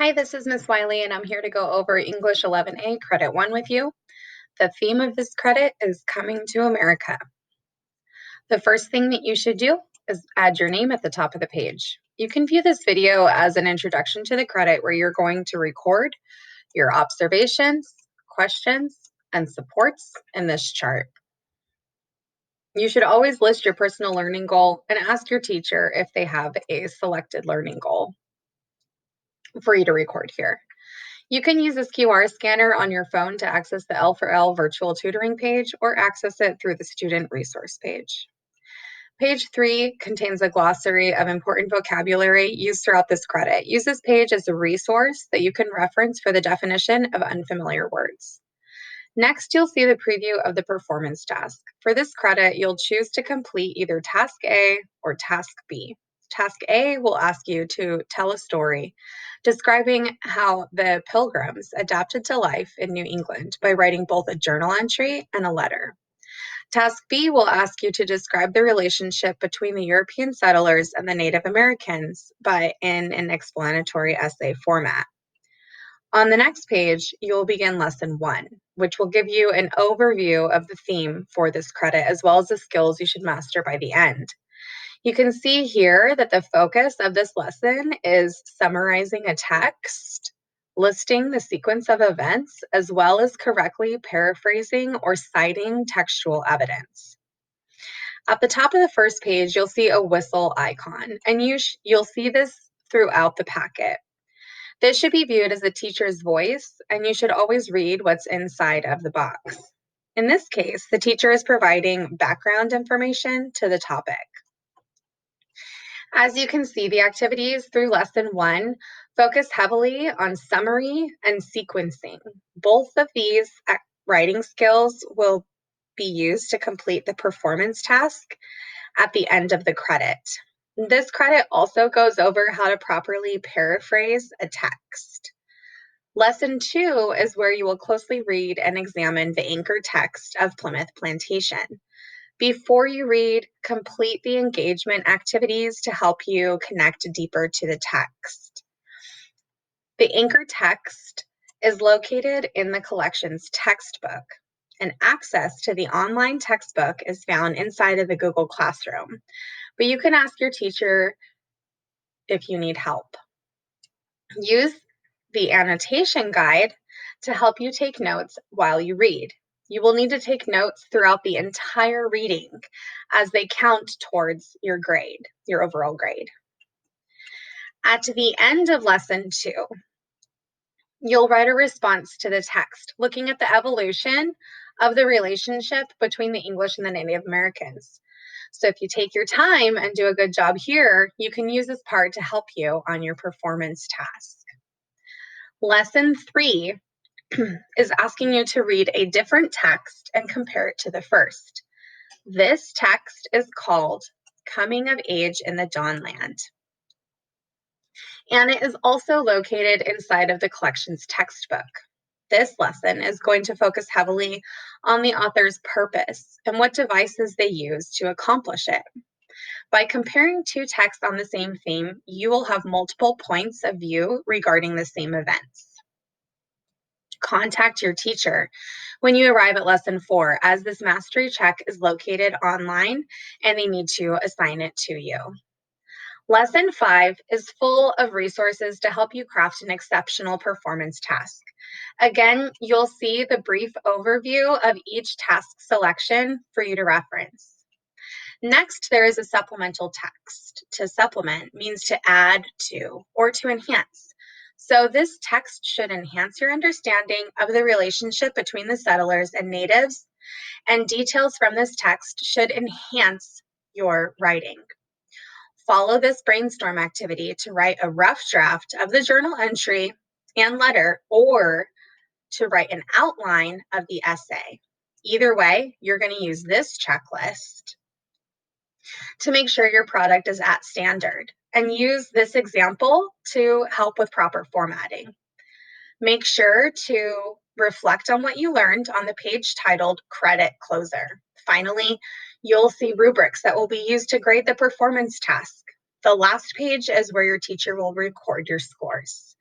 Hi, this is Miss Wiley, and I'm here to go over English 11A Credit 1 with you. The theme of this credit is Coming to America. The first thing that you should do is add your name at the top of the page. You can view this video as an introduction to the credit where you're going to record your observations, questions, and supports in this chart. You should always list your personal learning goal and ask your teacher if they have a selected learning goal for you to record here. You can use this QR scanner on your phone to access the L4L virtual tutoring page or access it through the student resource page. Page 3 contains a glossary of important vocabulary used throughout this credit. Use this page as a resource that you can reference for the definition of unfamiliar words. Next, you'll see the preview of the performance task. For this credit, you'll choose to complete either Task A or Task B. Task A will ask you to tell a story describing how the Pilgrims adapted to life in New England by writing both a journal entry and a letter. Task B will ask you to describe the relationship between the European settlers and the Native Americans, but in an explanatory essay format. On the next page, you will begin Lesson 1, which will give you an overview of the theme for this credit, as well as the skills you should master by the end. You can see here that the focus of this lesson is summarizing a text, listing the sequence of events, as well as correctly paraphrasing or citing textual evidence. At the top of the first page, you'll see a whistle icon, and you'll see this throughout the packet. This should be viewed as the teacher's voice, and you should always read what's inside of the box. In this case, the teacher is providing background information to the topic. As you can see, the activities through Lesson 1 focus heavily on summary and sequencing. Both of these writing skills will be used to complete the performance task at the end of the credit. This credit also goes over how to properly paraphrase a text. Lesson 2 is where you will closely read and examine the anchor text of Plymouth Plantation. Before you read, complete the engagement activities to help you connect deeper to the text. The anchor text is located in the collection's textbook, and access to the online textbook is found inside of the Google Classroom. But you can ask your teacher if you need help. Use the annotation guide to help you take notes while you read. You will need to take notes throughout the entire reading as they count towards your grade, your overall grade. At the end of Lesson 2, you'll write a response to the text, looking at the evolution of the relationship between the English and the Native Americans. So if you take your time and do a good job here, you can use this part to help you on your performance task. Lesson 3 is asking you to read a different text and compare it to the first. This text is called Coming of Age in the Dawnland, and it is also located inside of the collection's textbook. This lesson is going to focus heavily on the author's purpose and what devices they use to accomplish it. By comparing two texts on the same theme, you will have multiple points of view regarding the same events. Contact your teacher when you arrive at Lesson 4, as this mastery check is located online and they need to assign it to you. Lesson 5 is full of resources to help you craft an exceptional performance task. Again, you'll see the brief overview of each task selection for you to reference. Next, there is a supplemental text. To supplement means to add to or to enhance. So this text should enhance your understanding of the relationship between the settlers and natives, and details from this text should enhance your writing. Follow this brainstorm activity to write a rough draft of the journal entry and letter, or to write an outline of the essay. Either way, you're going to use this checklist to make sure your product is at standard, and use this example to help with proper formatting. Make sure to reflect on what you learned on the page titled Credit Closer. Finally, you'll see rubrics that will be used to grade the performance task. The last page is where your teacher will record your scores.